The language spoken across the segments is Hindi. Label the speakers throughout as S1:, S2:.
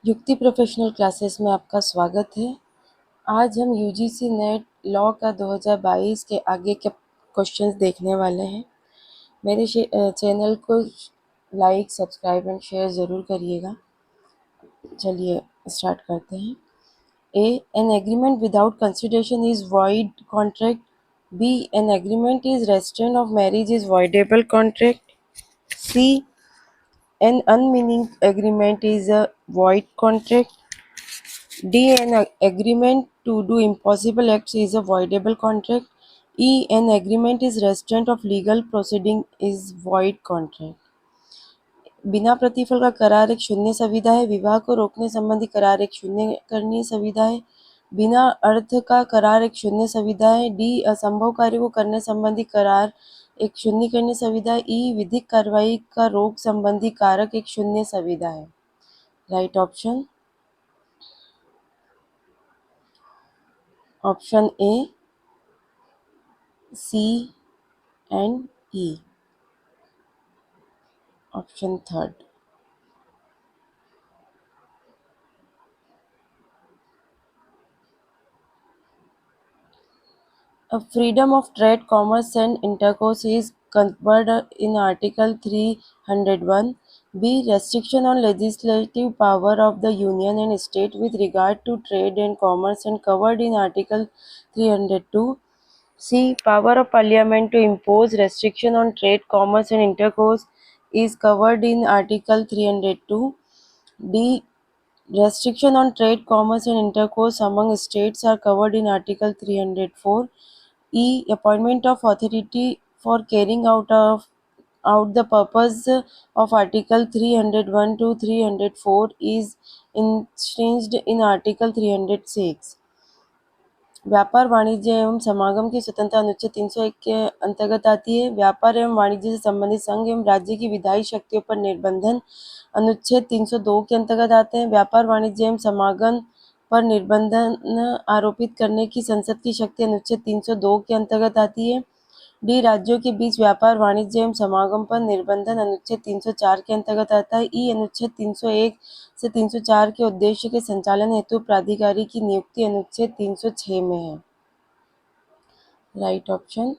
S1: युक्ति प्रोफेशनल क्लासेस में आपका स्वागत है। आज हम यूजीसी नेट लॉ का 2022 के आगे के क्वेश्चंस देखने वाले हैं। मेरे चैनल को लाइक, सब्सक्राइब एंड शेयर ज़रूर करिएगा। चलिए स्टार्ट करते हैं। A, an agreement without consideration is void contract. B, an agreement is restraint of marriage is voidable contract. C, an unmeaning agreement is a void contract. D, an agreement to do impossible acts is a voidable contract. E, an agreement is restraint of legal proceeding is void contract. बिना प्रतिफल का करार एक शून्य संविदा है। विवाह को रोकने संबंधी करार एक शून्य करणीय संविदा है। बिना अर्थ का करार एक शून्य संविदा है। डी, असंभव कार्य को करने संबंधी करार एक शून्य करणीय संविदा है। ई, विधिक कार्रवाई का रोक संबंधी कारक एक शून्य संविदा है। Right option option A, C and E. Option third. Freedom of trade, commerce and intercourse is covered in Article 301. B, restriction on legislative power of the Union and State with regard to trade and commerce and covered in Article 302. C, power of Parliament to impose restriction on trade, commerce and intercourse is covered in Article 302. D, restriction on trade, commerce and intercourse among states are covered in Article 304. E, appointment of authority for carrying out the purpose of Article 301 to 304 is entrenched in Article 306. व्यापार, वाणिज्य एवं समागम की स्वतंत्रता अनुच्छेद 301 के अंतर्गत आती है। व्यापार एवं वाणिज्य से संबंधित संघ एवं राज्य की विधायी शक्तियों पर निर्बंधन अनुच्छेद 302 के अंतर्गत आते हैं। व्यापार, वाणिज्य एवं समागम पर निर्बंधन आरोपित करने की संसद की शक्ति अनुच्छेद 302 के अंतर्गत आती है। डी, राज्यों के बीच व्यापार, वाणिज्य एवं समागम पर निर्बंधन अनुच्छेद 304 के अंतर्गत आता है। ई, अनुच्छेद 301 से 304 के उद्देश्य के संचालन हेतु प्राधिकारी की नियुक्ति अनुच्छेद 306 में है। Right option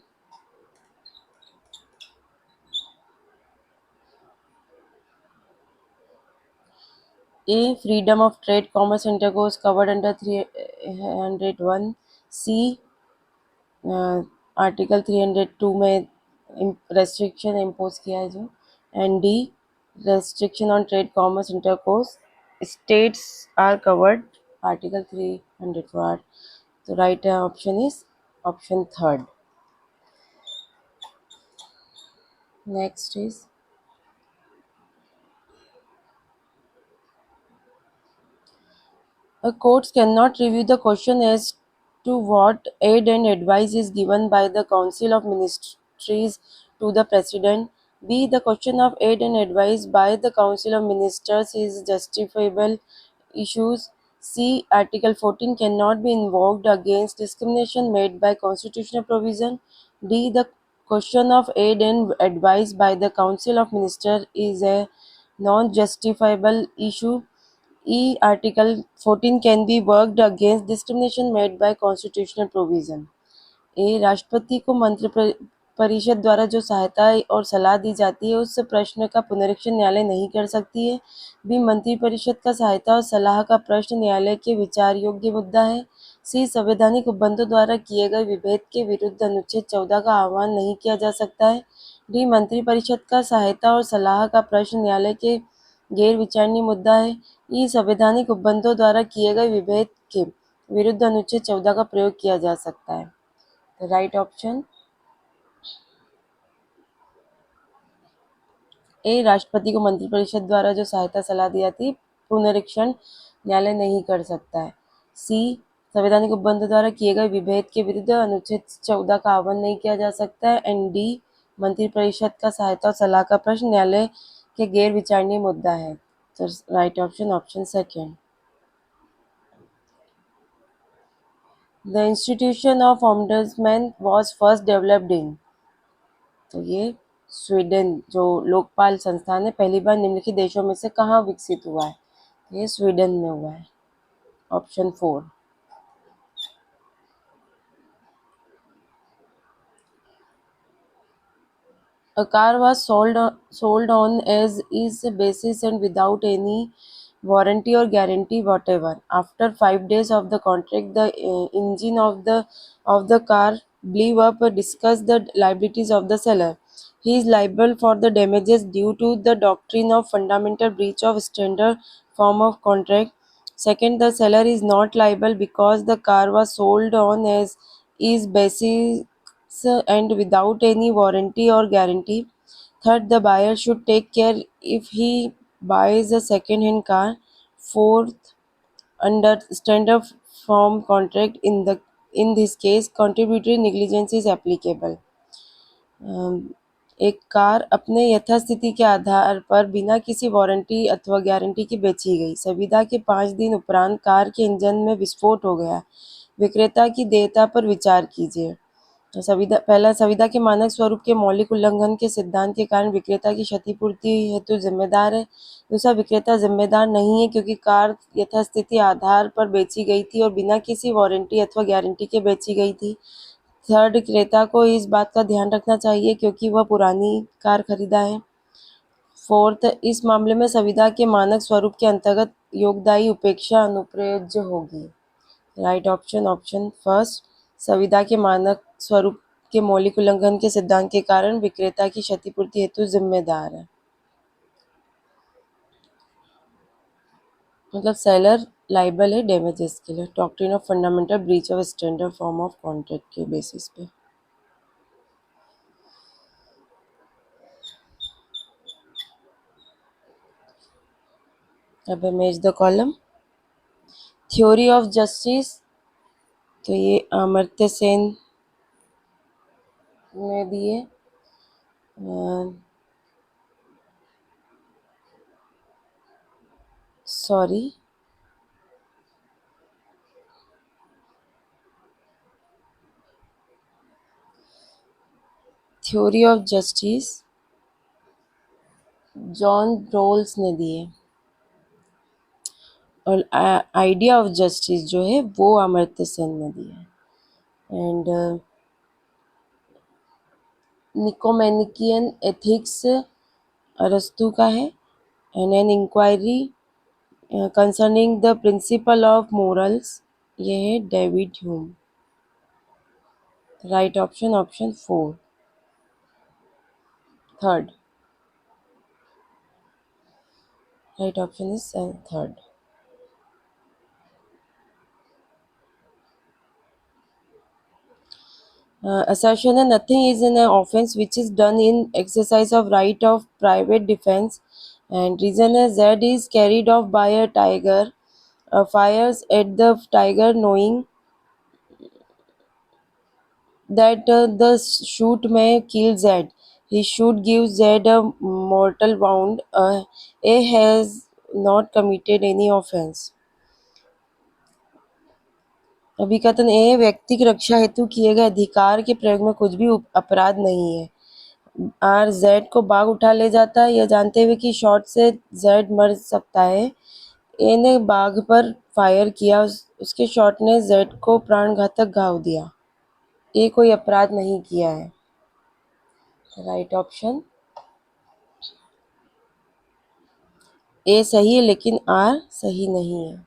S1: A, freedom of trade, commerce and intercourse covered under 301. C, article 302 में रेस्ट्रिक्शन इम्पोज किया है जो। And D, restriction on trade, commerce, intercourse states are covered Article 304. So right option is option third. Next is a courts cannot review the question as to what aid and advice is given by the Council of Ministries to the President. B, the question of aid and advice by the Council of Ministers is justifiable issues. C, Article 14 cannot be invoked against discrimination made by constitutional provision. D, the question of aid and advice by the Council of Ministers is a non-justifiable issue. E, Article 14 can be worked against discrimination made by constitutional provision. ए, राष्ट्रपति को परिषद द्वारा जो सहायता और सलाह दी जाती है उस प्रश्न का पुनरीक्षण न्यायालय नहीं कर सकती है। बी, मंत्रिपरिषद का सहायता और सलाह का प्रश्न न्यायालय के विचार योग्य मुद्दा है। सी, संवैधानिक उपबंधों द्वारा किए गए विभेद के विरुद्ध अनुच्छेद 14 का आह्वान नहीं किया जा सकता है। डी, मंत्रिपरिषद का सहायता और सलाह का प्रश्न न्यायालय के गैर विचारणीय मुद्दा है। ई, संवैधानिक उपबंधों द्वारा किए गए विभेद के विरुद्ध अनुच्छेद 14 का प्रयोग किया जा सकता है। राइट ऑप्शन ए, राष्ट्रपति को मंत्रिपरिषद द्वारा जो सहायता सलाह दी जाती है पुनरीक्षण न्यायालय नहीं कर सकता है। सी, संवैधानिक उपबंध द्वारा किए गए विभेद के विरुद्ध अनुच्छेद 14 का आह्वान नहीं किया जा सकता है। एंड डी, मंत्रिपरिषद का सहायता और सलाह का प्रश्न न्यायालय के गैर विचारणीय मुद्दा है। तो right option option second. The institution of ombudsman was first developed in. तो ये स्वीडन जो लोकपाल संस्थान है पहली बार निम्नलिखित देशों में से कहाँ विकसित हुआ है। ये स्वीडन में हुआ है। Option 4। A car was sold on as is basis and without any warranty or guarantee whatever. After 5 days of the contract, the engine of the car blew up. Discuss the liabilities of the seller. He is liable for the damages due to the doctrine of fundamental breach of standard form of contract. Second, the seller is not liable because the car was sold on as is basis and without any warranty or guarantee. Third, the buyer should take care if he buys a second-hand car. Fourth, under standard form contract in this case, contributory negligence is applicable. अम, एक कार अपने यथास्थिति के आधार पर बिना किसी वारंटी अथवा गारंटी के बेची गई। संविदा के 5 दिन उपरांत कार के इंजन में विस्फोट हो गया। विक्रेता की देयता पर विचार कीजिए। संविदा के मानक स्वरूप के मौलिक उल्लंघन के सिद्धांत के कारण विक्रेता की क्षतिपूर्ति हेतु जिम्मेदार है। दूसरा, विक्रेता जिम्मेदार नहीं है क्योंकि कार यथास्थिति आधार पर बेची गई थी और बिना किसी वारंटी अथवा गारंटी के बेची गई थी। थर्ड, क्रेता को इस बात का ध्यान रखना चाहिए क्योंकि वह पुरानी कार खरीदा है। फोर्थ, इस मामले में संविदा के मानक स्वरूप के अंतर्गत योगदायी उपेक्षा अनुप्रयोज्य होगी। Right option option first. संविदा के मानक स्वरूप के मौलिक उल्लंघन के सिद्धांत के कारण विक्रेता की क्षतिपूर्ति हेतु जिम्मेदार है। मतलब सेलर लाइबल है डैमेजेस के लिए doctrine of fundamental breach of standard form of contract के बेसिस पे। अब match the column. Theory of justice, तो ये अमर्त्य सेन ने दिए। Sorry, theory of justice John Rawls ने दिए और आइडिया ऑफ जस्टिस जो है वो अमर्त्य सेन ने दिया। एंड निकोमेनिकियन एथिक्स अरस्तु का है। And an inquiry concerning the principle of morals, ये है David Hume. Right option option 4, third. Right option is third. Assertion that nothing is an offense which is done in exercise of right of private defense, and reason is Z is carried off by a tiger, fires at the tiger knowing that the shoot may kill Z. He should give Z a mortal wound. A has not committed any offense. अभिकथन ए, व्यक्ति की रक्षा हेतु किए गए अधिकार के प्रयोग में कुछ भी अपराध नहीं है। आर, जेड को बाघ उठा ले जाता है यह जानते हुए कि शॉट से जेड मर सकता है। ए ने बाघ पर फायर किया, उसके शॉट ने जेड को प्राणघातक घाव दिया। ए कोई अपराध नहीं किया है। राइट ऑप्शन ए सही है लेकिन आर सही नहीं है।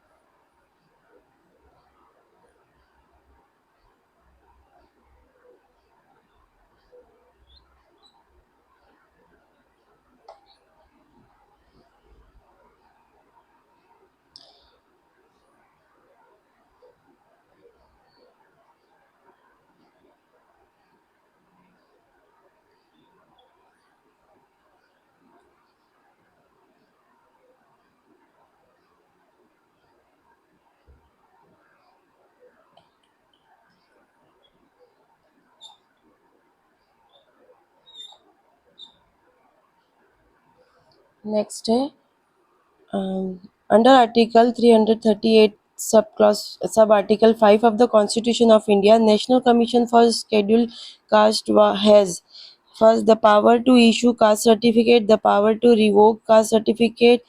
S1: नेक्स्ट है under article 338 sub article 5 of the Constitution of India, National Commission for Scheduled Caste has first the power to issue caste certificate, the power to revoke caste certificate,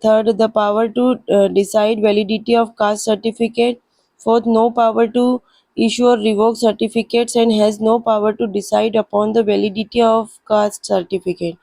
S1: Third, the power to decide validity of caste certificate. Fourth, no power to issue or revoke certificates and has no power to decide upon the validity of caste certificate.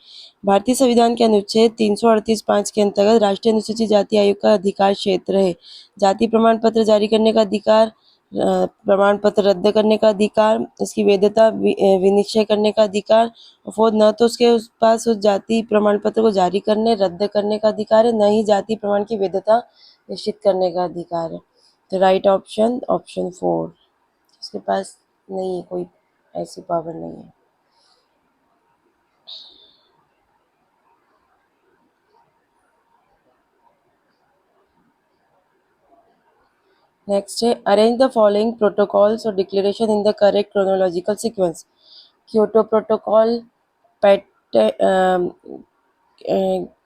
S1: भारतीय संविधान के अनुच्छेद 338(5) के अंतर्गत राष्ट्रीय अनुसूचित जाति आयोग का अधिकार क्षेत्र है। जाति प्रमाण पत्र जारी करने का अधिकार, प्रमाण पत्र रद्द करने का अधिकार, उसकी वैधता विनिश्चय करने का अधिकार। फोर्थ, न तो उसके पास उस जाति प्रमाण पत्र को जारी करने रद्द करने का अधिकार है, न ही जाति प्रमाण की वैधता निश्चित करने का अधिकार है। तो राइट ऑप्शन ऑप्शन 4, उसके पास नहीं है, कोई ऐसी पावर नहीं है। नेक्स्ट है, अरेंज द फॉलोइंग प्रोटोकॉल्स और declaration in the correct chronological sequence. Kyoto protocol,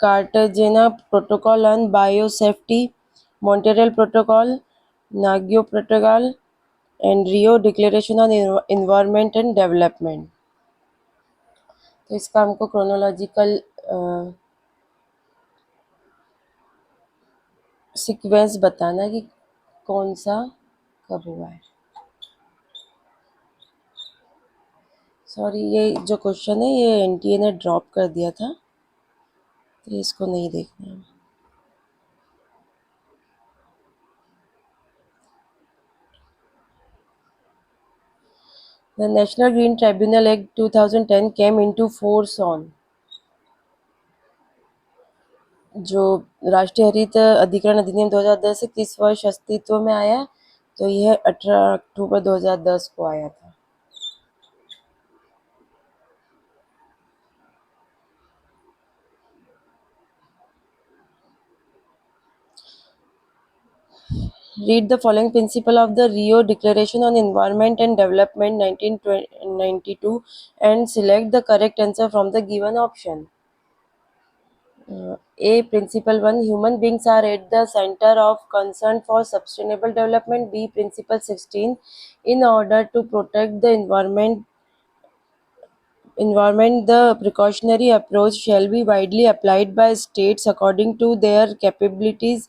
S1: Cartagena protocol on biosafety, Montreal protocol, Nagoya protocol and Rio declaration on environment and development. तो इसका हमको क्रोनोलॉजिकल सीक्वेंस बताना है कि कौन सा कब हुआ है। सॉरी, ये जो क्वेश्चन है ये एनटीए ने ड्रॉप कर दिया था, तो इसको नहीं देखना है। The National Green Tribunal Act 2010 came into force on, जो राष्ट्रीय हरित अधिकरण अधिनियम 2010 से किस वर्ष अस्तित्व में आया? तो यह 18 अक्टूबर 2010 को आया था। Read the following principle of the Rio Declaration on Environment and Development 1992 and select the correct answer from the given option. A. Principle 1, human beings are at the center of concern for sustainable development. B. Principle 16, in order to protect the environment, the precautionary approach shall be widely applied by states according to their capabilities.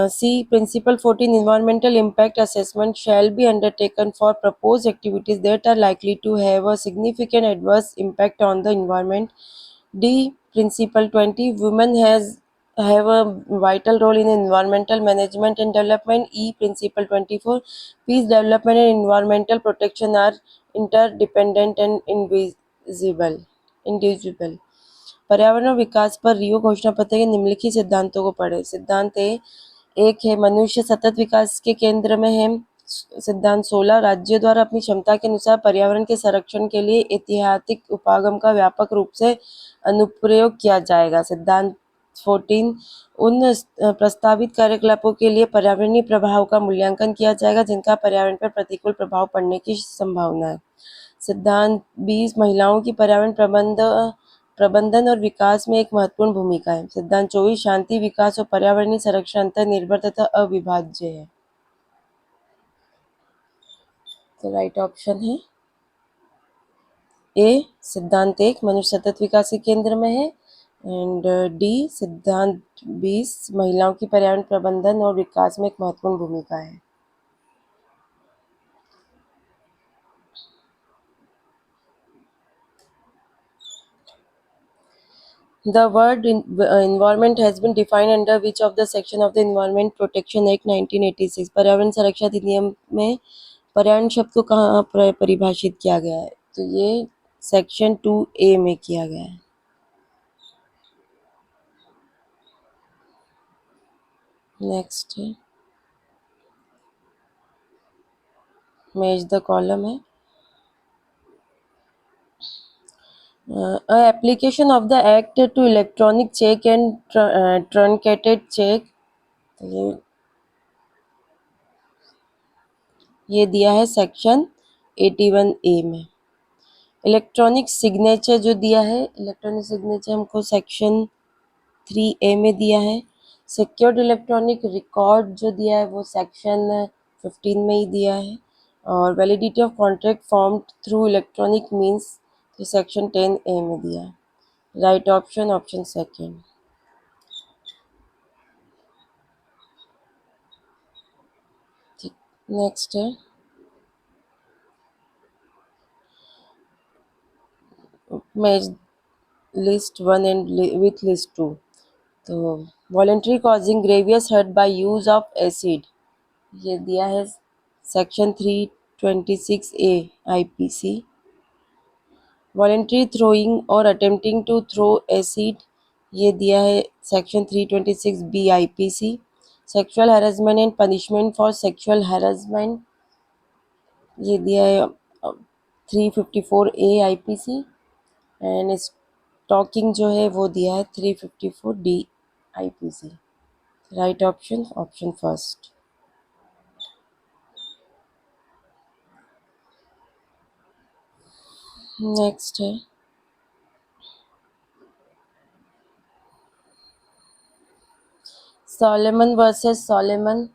S1: C. Principle 14, environmental impact assessment shall be undertaken for proposed activities that are likely to have a significant adverse impact on the environment. D. Principle 20, women have a vital role in environmental management and development. E. Principle 24, peace, development and environmental protection are interdependent and indivisible. पर्यावरण और विकास पर रियो घोषणा पत्र के निम्नलिखित सिद्धांतों को पढ़ें। सिद्धांत एक है, मनुष्य सतत विकास के केंद्र में है। सिद्धांत 16, राज्यों द्वारा अपनी क्षमता के अनुसार पर्यावरण के संरक्षण के लिए ऐतिहासिक उपागम का व्यापक रूप से अनुप्रयोग किया जाएगा। सिद्धांत 14, उन प्रस्तावित कार्यकलापों के लिए पर्यावरणीय प्रभाव का मूल्यांकन किया जाएगा जिनका पर्यावरण पर प्रतिकूल प्रभाव पड़ने की संभावना है। सिद्धांत 20, महिलाओं की पर्यावरण प्रबंधन और विकास में एक महत्वपूर्ण भूमिका है। सिद्धांत 24, शांति, विकास और पर्यावरणीय संरक्षण अंतर्निर्भर तथा अविभाज्य है। तो राइट ऑप्शन है ए, सिद्धांत 1, मनुष्य सतत विकास के केंद्र में है, एंड डी, सिद्धांत 20, महिलाओं की पर्यावरण प्रबंधन और विकास में एक महत्वपूर्ण भूमिका है। The word environment has been defined under which of the section of the Environment Protection Act 1986? पर्यावरण संरक्षण अधिनियम में पर्यावरण शब्द को कहाँ परिभाषित किया गया है? तो ये सेक्शन 2A में किया गया है। नेक्स्ट है, मैच द कॉलम है। Application of the act to electronic cheque and truncated cheque, ये दिया है सेक्शन 81A में। इलेक्ट्रॉनिक सिग्नेचर जो दिया है, इलेक्ट्रॉनिक सिग्नेचर हमको सेक्शन 3A में दिया है। सिक्योर्ड इलेक्ट्रॉनिक रिकॉर्ड जो दिया है वो सेक्शन 15 में ही दिया है। और validity of contract form through electronic means तो सेक्शन 10A में दिया है। Right option option second. Next है match list one and with list two. तो voluntary causing grievous hurt by use of acid, ये दिया है section 326 A IPC. Voluntary throwing और अटेम्प्टिंग टू थ्रो एसिड, ये दिया है section 326 B IPC. Sexual harassment and punishment for sexual harassment, ये दिया है 354 ए आईपीसी। एंड स्टॉकिंग जो है वो दिया है 354 D IPC. Right option option first. Next है सॉलेमन वर्सेस सॉलेमन।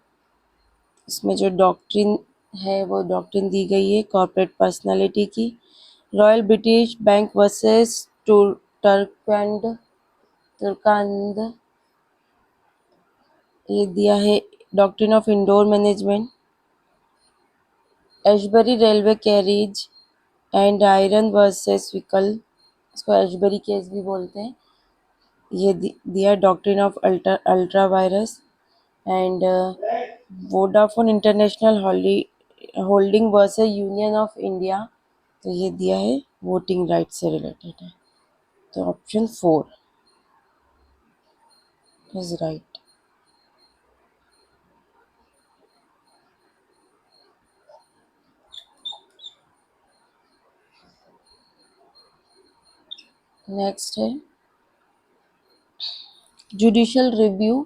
S1: इसमें जो डॉक्ट्रिन है वो डॉक्ट्रिन दी गई है कॉर्पोरेट पर्सनालिटी की। रॉयल ब्रिटिश बैंक वर्सेस टर्कंड तुर्कांद, ये दिया है doctrine of indoor management. Ashbery railway carriage and iron versus vehicle, इसको एशबरी केस भी बोलते हैं, ये दिया doctrine of ultra vires. And Vodafone international holding versus union of India, तो ये दिया है वोटिंग राइट से रिलेटेड है। तो option four is right. Next है जुडिशियल रिव्यू,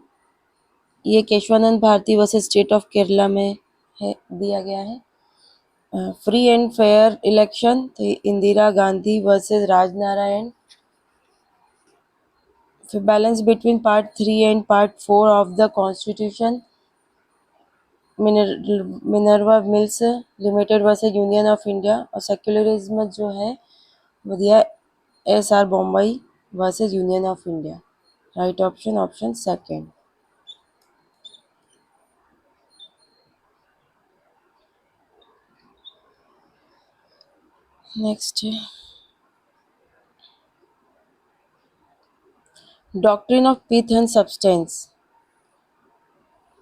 S1: ये Kesavananda Bharati versus state of Kerala में है, दिया गया है। फ्री एंड फेयर इलेक्शन, तो इंदिरा गांधी वर्सेस राजनारायण। फिर balance between part 3 and part 4 of the constitution, Minerva mills limited versus union of India. और सेक्युलरिज्म जो है वो दिया S R Bommai versus union of India. Right option option second. Next है doctrine of pith and substance,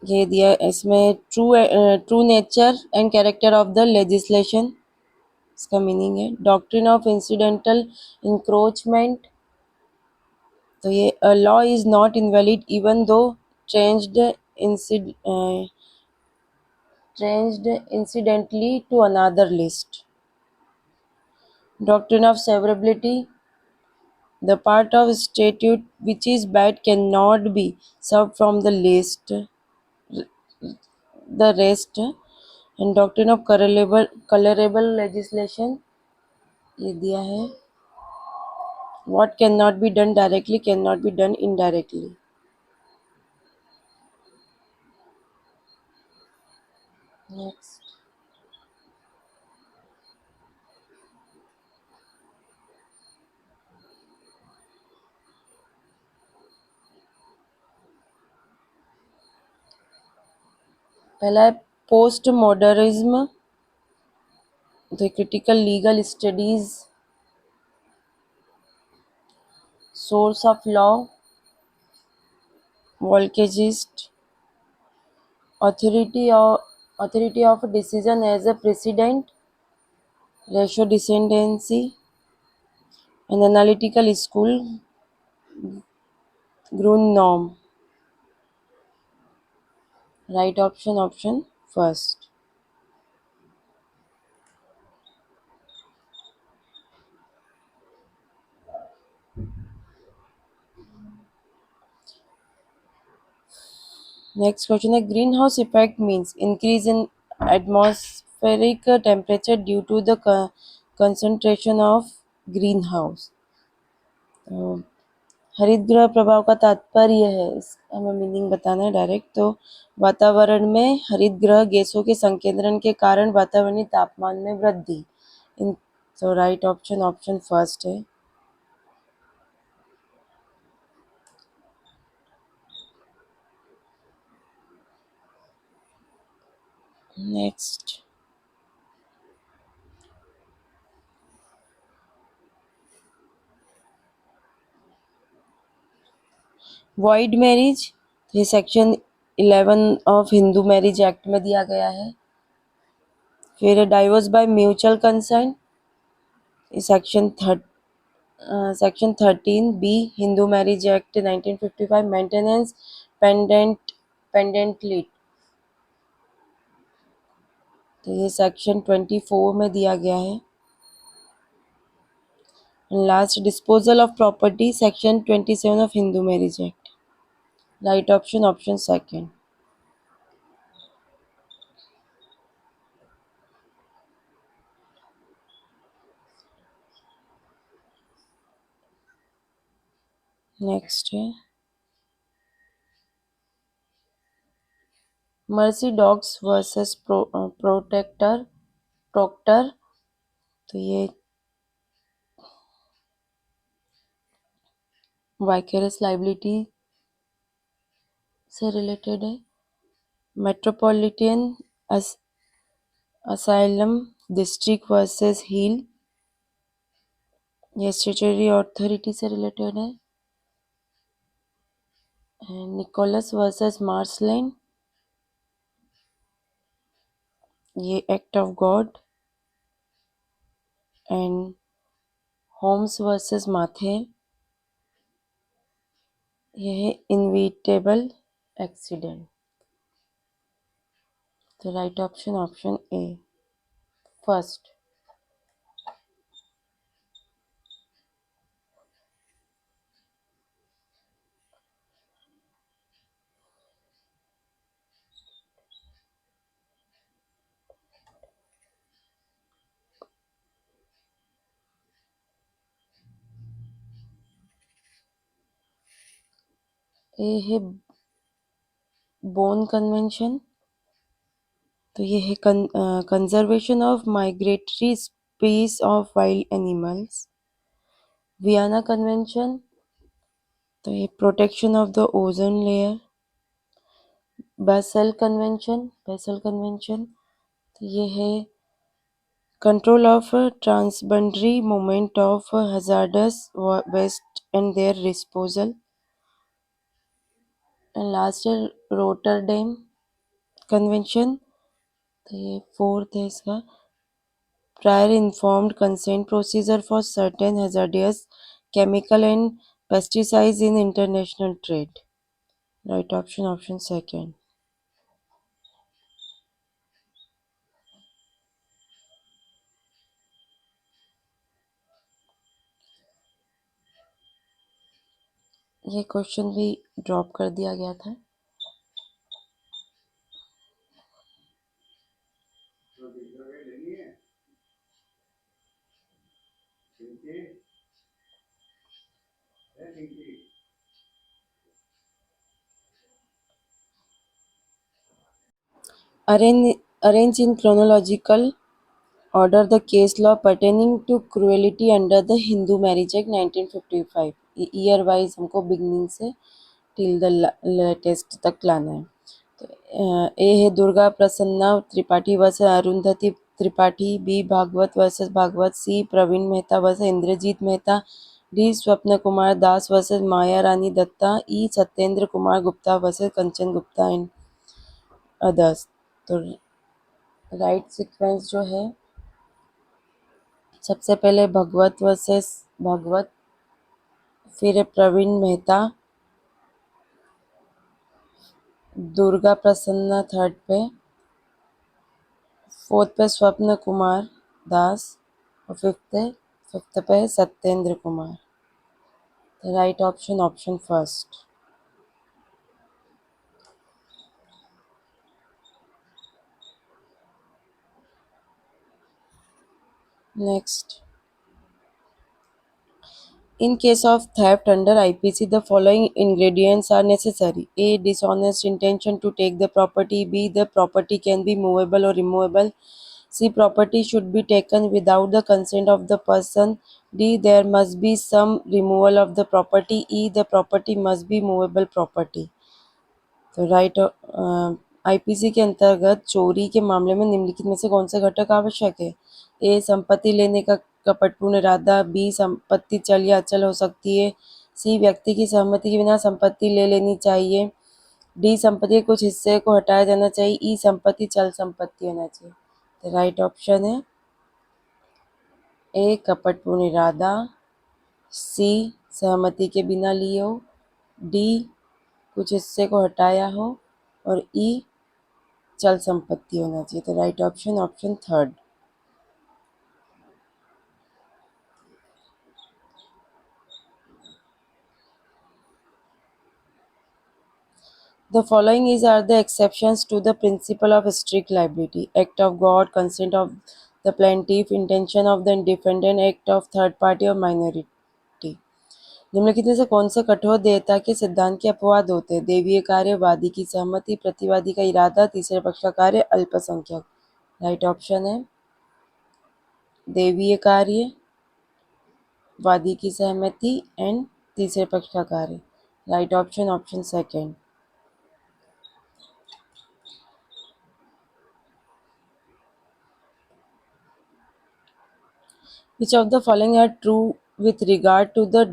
S1: ये दिया है इसमें true nature and character of the legislation, इसका मीनिंग है। डॉक्ट्रिन ऑफ इंसिडेंटल इंक्रोचमेंट, तो ये a law is not invalid even though changed changed incidentally to another list. Doctrine of severability, the part of statute which is bad cannot be served from the rest. And doctrine of colorable legislation, ये दिया है what cannot be done directly cannot be done indirectly. Next. पहला है post modernism, the critical legal studies, source of law, Volksgeist, authority of a decision as a precedent, ratio descendancy, and analytical school, Grun norm. Right option option first. Next question है greenhouse effect means increase in atmospheric temperature due to the concentration of greenhouse. तो हरित गृह प्रभाव का तात्पर्य है, इस हमें मीनिंग बताना है डायरेक्ट। तो वातावरण में हरित गृह गैसों के संकेंद्रण के कारण वातावरणीय तापमान में वृद्धि। इन तो राइट ऑप्शन ऑप्शन फर्स्ट है। Next, void marriage, ये सेक्शन 11 ऑफ हिंदू मैरिज एक्ट में दिया गया है। फिर divorce by mutual consent, section section 13 B Hindu marriage act 1955, maintenance pendente lite, तो ये सेक्शन 24 में दिया गया है। Last, disposal of property, section 27 of Hindu marriage act. Right option option second. Next है मर्सी डॉग्स वर्सेस प्रोक्टर, तो ये वाइकेरस लाइबिलिटी से रिलेटेड है। Metropolitan asylum district versus hill, ये स्टेचुटरी अथॉरिटी से रिलेटेड है। निकोलस वर्सेस मार्सलैंड, ये act of God. And Holmes versus Mather, ये है इनविटेबल एक्सीडेंट। तो right option option A first. A है बोन कन्वेंशन, तो ये है conservation of migratory species of wild animals. Vienna convention, तो ये protection of the ozone layer. Basel convention, तो ये है control of transboundary movement of hazardous waste and there disposal. And last है रोटरडेम कन्वेंशन, तो ये फोर्थ है इसका, prior informed consent procedure for certain hazardous chemical and pesticides in international trade. Right option option second. ये क्वेश्चन भी ड्रॉप कर दिया गया था। Arrange in chronological order the case law pertaining to cruelty under the Hindu Marriage Act 1955। Year wise हमको बिगनिंग से टिल द लेटेस्ट तक लाना है। तो ए है Durga Prasanna Tripathi versus Arundhati Tripathi, B Bhagwat versus Bhagwat, C Praveen Mehta versus Indrajit Mehta, D Swapan Kumar Das versus Maya Rani Dutta, E Satyendra Kumar Gupta versus Kanchan Gupta and others. तो राइट सीक्वेंस जो है, सबसे पहले भगवत वर्सेस भगवत, फिर प्रवीण मेहता, दुर्गा प्रसन्ना थर्ड पे, फोर्थ पे स्वप्न कुमार दास और फिफ्थ पे Satyendra Kumar. Right option option first. Next, in case of theft under IPC, the following ingredients are necessary: A. Dishonest intention to take the property. B. The property can be movable or removable. C. Property should be taken without the consent of the person. D. There must be some removal of the property. E. The property must be movable property. So right IPC के अंतर्गत चोरी के मामले में निम्नलिखित में से कौन से घटक आवश्यक है? ए. संपत्ति लेने का कपटपूर्ण इरादा। बी. संपत्ति चल या अचल हो सकती है। सी. व्यक्ति की सहमति के बिना संपत्ति ले लेनी चाहिए। डी. संपत्ति के कुछ हिस्से को हटाया जाना चाहिए। ई. संपत्ति चल संपत्ति होना चाहिए। तो राइट ऑप्शन है ए. कपटपूर्ण इरादा। सी. सहमति के बिना लिए हो। डी. कुछ हिस्से को हटाया हो। और ई. चल संपत्ति होना चाहिए। तो right option option third. The following is are the exceptions to the principle of strict liability: act of God, consent of the plaintiff, intention of the defendant, act of third party or minority. निम्नलिखित में से कौन से कठोर देयता के सिद्धांत के अपवाद होते हैं? देवीय कार्य, वादी की सहमति, प्रतिवादी का इरादा, तीसरे पक्ष का कार्य, अल्पसंख्यक। राइट ऑप्शन है देवीय कार्य, वादी की सहमति एंड तीसरे पक्ष का कार्य। Right option option second. Which of the following are true with regard to the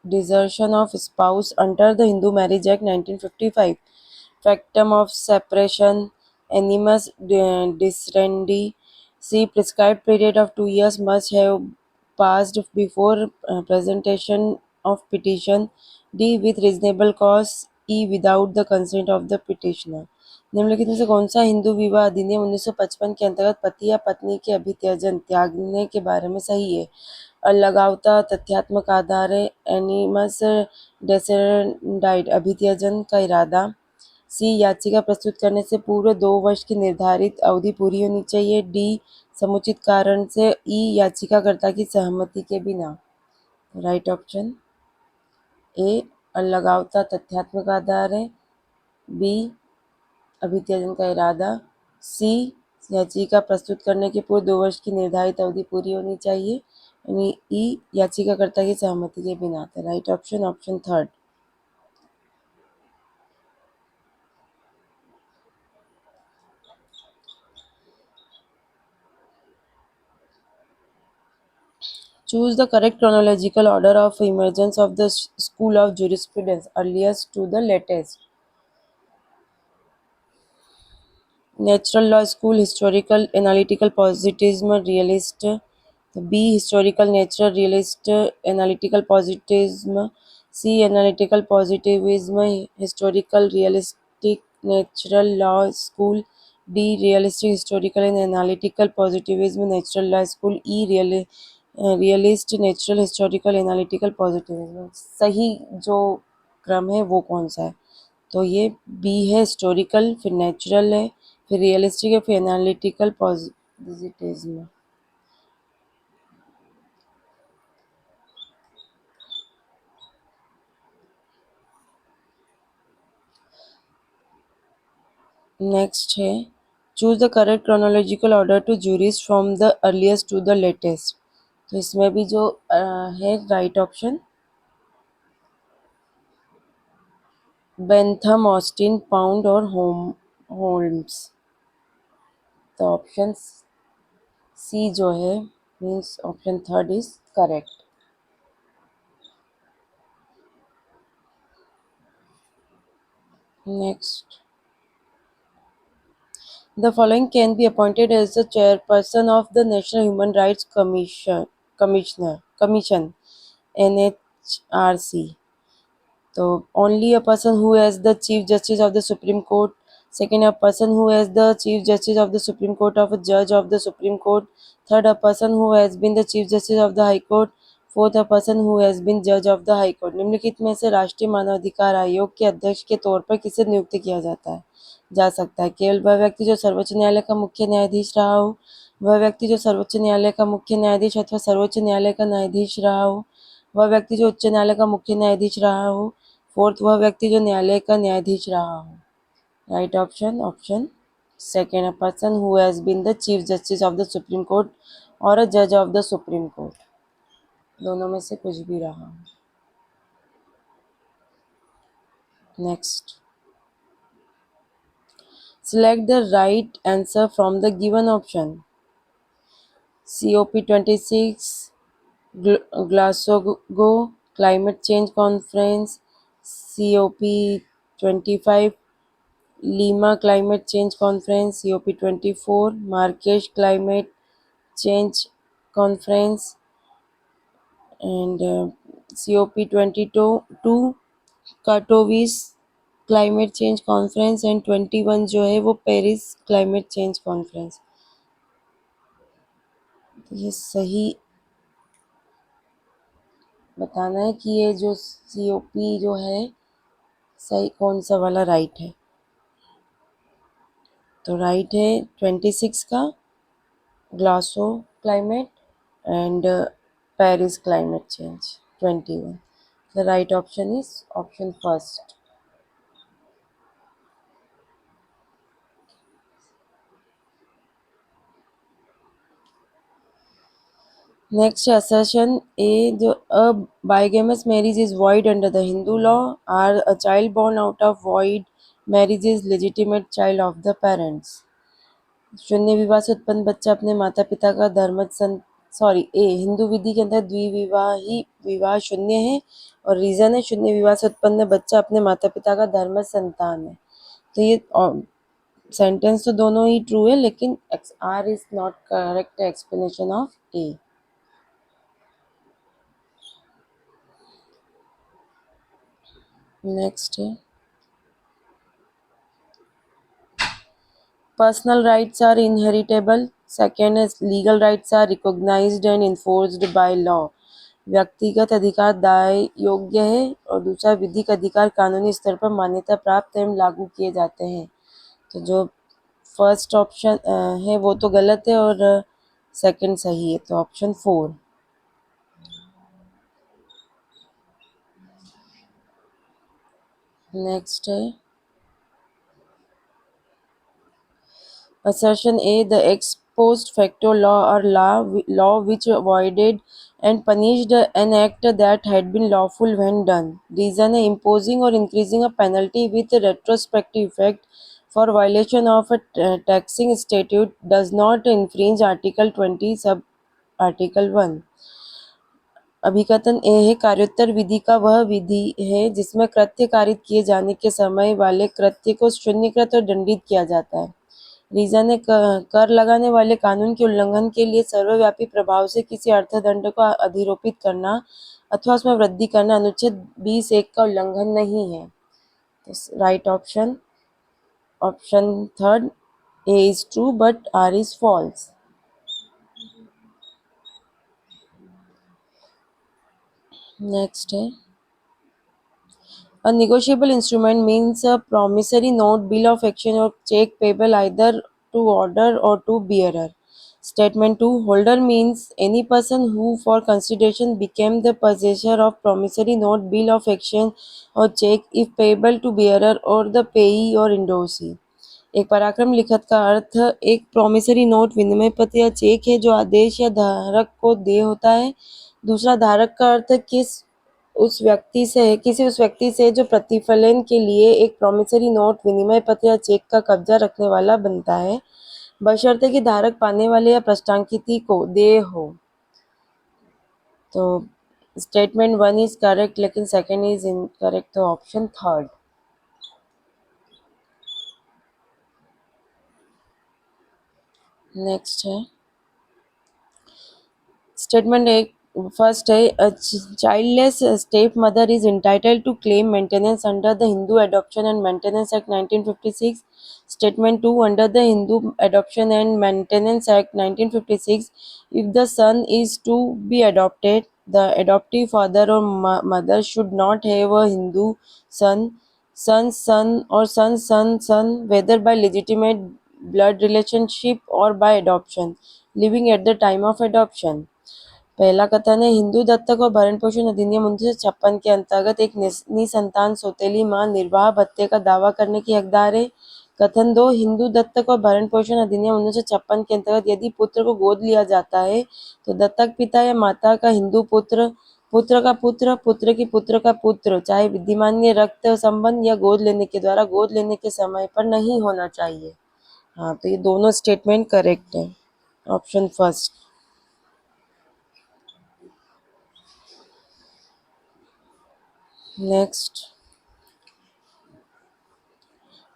S1: desertion of spouse under the Hindu Marriage Act 1955? Factum of separation, animus diserendi. C. Prescribed period of 2 years must have passed before presentation of petition. D. With reasonable cause. E. Without the consent of the petitioner. निम्नलिखित में से कौन सा हिंदू विवाह अधिनियम 1955 के अंतर्गत पति या पत्नी के अभित्यजन त्यागने के बारे में सही है? अलगावता तथ्यात्मक आधार है। एनिमस डेसेंडाइड अभित्यजन का इरादा। सी. याचिका प्रस्तुत करने से पूर्व 2 वर्ष की निर्धारित अवधि पूरी होनी चाहिए। डी. समुचित कारण से। ई. याचिकाकर्ता की सहमति के बिना। Right option A. अलगावता तथ्यात्मक आधार है। बी. अभित्यजन का इरादा। सी. याचिका प्रस्तुत करने के पूर्व 2 वर्ष की निर्धारित अवधि पूरी होनी चाहिए। यानी ई. याचिकाकर्ता की सहमति के बिना। Right option option third. Choose the correct chronological order of emergence of the school of jurisprudence, earliest to the latest. Natural law school, historical analytical positivism, realist. B. Historical natural realist, analytical positivism. C. Analytical positivism, historical realistic natural law school. D. Realistic historical and analytical positivism, natural law school. E. Realist natural historical analytical positivism. सही जो क्रम है वो कौन सा है? तो ये बी है, हिस्टोरिकल, फिर नेचुरल है, फिर रियलिस्टिक है, फिर एनालिटिकल पॉजिटिविज्म। नेक्स्ट है choose the correct chronological order to juries from the earliest to the latest. तो इसमें भी जो है right option Bentham, Austin, Pound और होल्म्स। तो ऑप्शन सी जो है means option third is correct. Next, the following can be appointed as the chairperson of the National Human Rights Commission NHRC. So only a person who has the Chief Justice of the Supreme Court. Second, a person who has the Chief Justice of the Supreme Court of a judge of the Supreme Court. Third, a person who has been the Chief Justice of the High Court. Fourth, a person who has been जज ऑफ द हाई कोर्ट। निम्नलिखित में से राष्ट्रीय मानवाधिकार आयोग के अध्यक्ष के तौर पर किसे नियुक्त किया जा सकता है? केवल वह व्यक्ति जो सर्वोच्च न्यायालय का मुख्य न्यायाधीश रहा हो, वह व्यक्ति जो सर्वोच्च न्यायालय का मुख्य न्यायाधीश अथवा सर्वोच्च न्यायालय का न्यायाधीश रहा हो, वह व्यक्ति जो उच्च न्यायालय का मुख्य न्यायाधीश रहा हो, फोर्थ वह व्यक्ति जो न्यायालय का न्यायाधीश रहा हो। Right option option second, a person who has been the chief justice of the supreme court और अ जज ऑफ द सुप्रीम कोर्ट। दोनों में से कुछ भी रहा हो। Next, Select the right answer from the given option. COP26, Glasgow Climate Change Conference, COP25, Lima Climate Change Conference, COP24, Marrakesh Climate Change Conference, and COP22 Katowice climate change conference and 21 जो है वो पेरिस क्लाइमेट चेंज कॉन्फ्रेंस। तो ये सही बताना है कि ये जो COP जो है सही कौन सा वाला राइट है। तो राइट है 26 का Glasgow climate and Paris climate change 21। The right option is option first. Next assertion A. A bigamous marriage is void under the Hindu law. Are a child born out of void marriage is legitimate child of the parents. शून्य विवाह से उत्पन्न बच्चा अपने माता पिता का ए हिंदू विधि के अंदर द्विविवाही विवाह शून्य है और रीजन है शून्य विवाह से उत्पन्न बच्चा अपने माता पिता का धर्म संतान है। तो ये सेंटेंस तो दोनों ही ट्रू है लेकिन R is not correct explanation of A. Next है personal rights are inheritable. Second is legal rights are recognized and enforced by law. व्यक्तिगत अधिकार दाय योग्य है और दूसरा विधिक अधिकार कानूनी स्तर पर मान्यता प्राप्त एवं लागू किए जाते हैं। तो जो फर्स्ट ऑप्शन है वो तो गलत है और सेकंड सही है, तो ऑप्शन 4। नेक्स्ट है Assertion A. The ex post facto law or law which avoided and punished an act that had been lawful when done. Reason है imposing or increasing a penalty with retrospective effect for violation of a taxing statute does not infringe Article 20 sub Article 1. अभिकथन ए है कार्योत्तर विधि का वह विधि है जिसमें कृत्य कारित किए जाने के समय वाले कृत्य को शून्यकृत और दंडित किया जाता है। रीजन है कर लगाने वाले कानून के उल्लंघन के लिए सर्वव्यापी प्रभाव से किसी अर्थदंड को अधिरोपित करना अथवा उसमें वृद्धि करना अनुच्छेद 20(1) का उल्लंघन नहीं है। Right option third A is true but R is false. Next है A negotiable instrument means a promissory note, bill of exchange or check payable either to order or to bearer. Statement 2. Holder means any person who for consideration became the possessor of promissory note, bill of exchange or check if payable to bearer or the payee or endorsee. एक पराक्रम लिखत का अर्थ एक प्रोमिसरी नोट विनिमय पत्र या चेक है जो आदेश या धारक को दे होता है। दूसरा धारक का अर्थ किसी उस व्यक्ति से जो प्रतिफलन के लिए एक प्रोमिसरी नोट विनिमय पत्र या चेक का कब्जा रखने वाला बनता है बशर्ते कि धारक पाने वाले या प्रस्तांकित को दे हो। तो स्टेटमेंट 1 इज करेक्ट लेकिन सेकंड इज इनकरेक्ट, तो ऑप्शन थर्ड। नेक्स्ट है स्टेटमेंट एक फर्स्ट है childless stepmother is entitled to claim maintenance under the Hindu Adoption and Maintenance Act 1956. Statement 2 under the Hindu Adoption and Maintenance Act 1956, if the son is to be adopted, the adoptive father or mother should not have a Hindu son, son or son, whether by legitimate blood relationship or by adoption, living at the time of adoption. पहला कथन है हिंदू दत्तक और भरण पोषण अधिनियम 1956 के अंतर्गत एक निसंतान सौतेली मां निर्वाह भत्ते का दावा करने की हकदार है। कथन 2 हिंदू दत्तक और भरण पोषण अधिनियम 1956 के अंतर्गत यदि पुत्र को गोद लिया जाता है तो दत्तक पिता या माता का हिंदू पुत्र, पुत्र का पुत्र, पुत्र की पुत्र का पुत्र चाहे विद्यमान रक्त संबंध या गोद लेने के द्वारा गोद लेने के समय पर नहीं होना चाहिए। हाँ, तो ये दोनों स्टेटमेंट करेक्ट है। Option first. Next,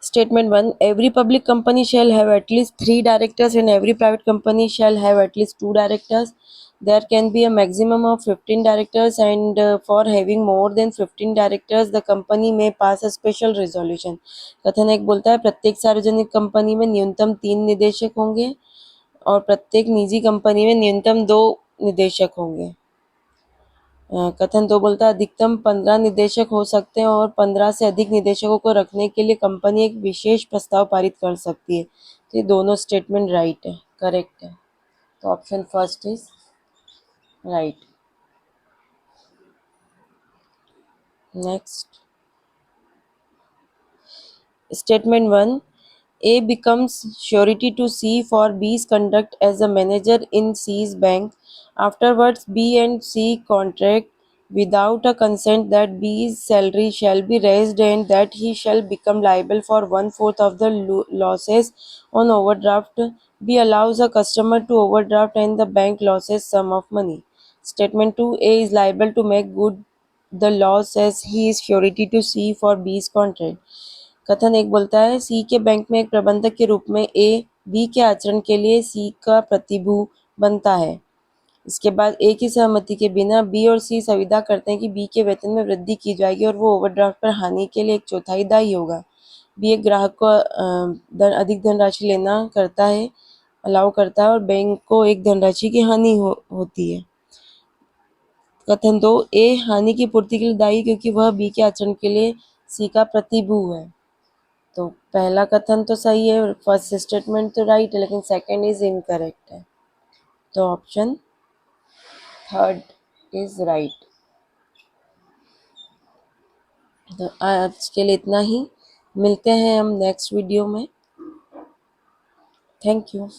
S1: Statement 1. Every public company shall have at least 3 directors and every private company shall have at least 2 directors. There can be a maximum of 15 directors and for having more than 15 directors, the company may pass a special resolution. कथन एक बोलता है प्रत्येक सार्वजनिक कंपनी में न्यूनतम 3 निदेशक होंगे और प्रत्येक निजी कंपनी में न्यूनतम 2 निदेशक होंगे। कथन 2 बोलता है अधिकतम 15 निदेशक हो सकते हैं और 15 से अधिक निदेशकों को रखने के लिए कंपनी एक विशेष प्रस्ताव पारित कर सकती है। तो ये दोनों स्टेटमेंट राइट है, करेक्ट है। तो option first is right. Next, Statement 1. A becomes surety to C for B's conduct as a manager in C's bank. Afterwards, B and C contract without a consent that B's salary shall be raised and that he shall become liable for one-fourth of the losses on overdraft. B allows a customer to overdraft and the bank loses sum of money. Statement 2. A is liable to make good the loss as he is surety to C for B's contract. कथन एक बोलता है सी के बैंक में एक प्रबंधक के रूप में ए बी के आचरण के लिए सी का प्रतिभू बनता है। इसके बाद ए की सहमति के बिना बी और सी संविदा करते हैं कि बी के वेतन में वृद्धि की जाएगी और वो ओवरड्राफ्ट पर हानि के लिए 1/4 दायी होगा। बी एक ग्राहक को अधिक धनराशि लेना करता है, अलाउ करता है और बैंक को एक धनराशि की हानि होती है। कथन 2, ए हानि की पूर्ति के लिए दायी क्योंकि वह बी के आचरण के लिए सी का प्रतिभू है। तो पहला कथन तो सही है, फर्स्ट स्टेटमेंट तो राइट है, लेकिन सेकंड इज इनकरेक्ट है। तो ऑप्शन थर्ड इज राइट। तो आज के लिए इतना ही, मिलते हैं हम नेक्स्ट वीडियो में। Thank you.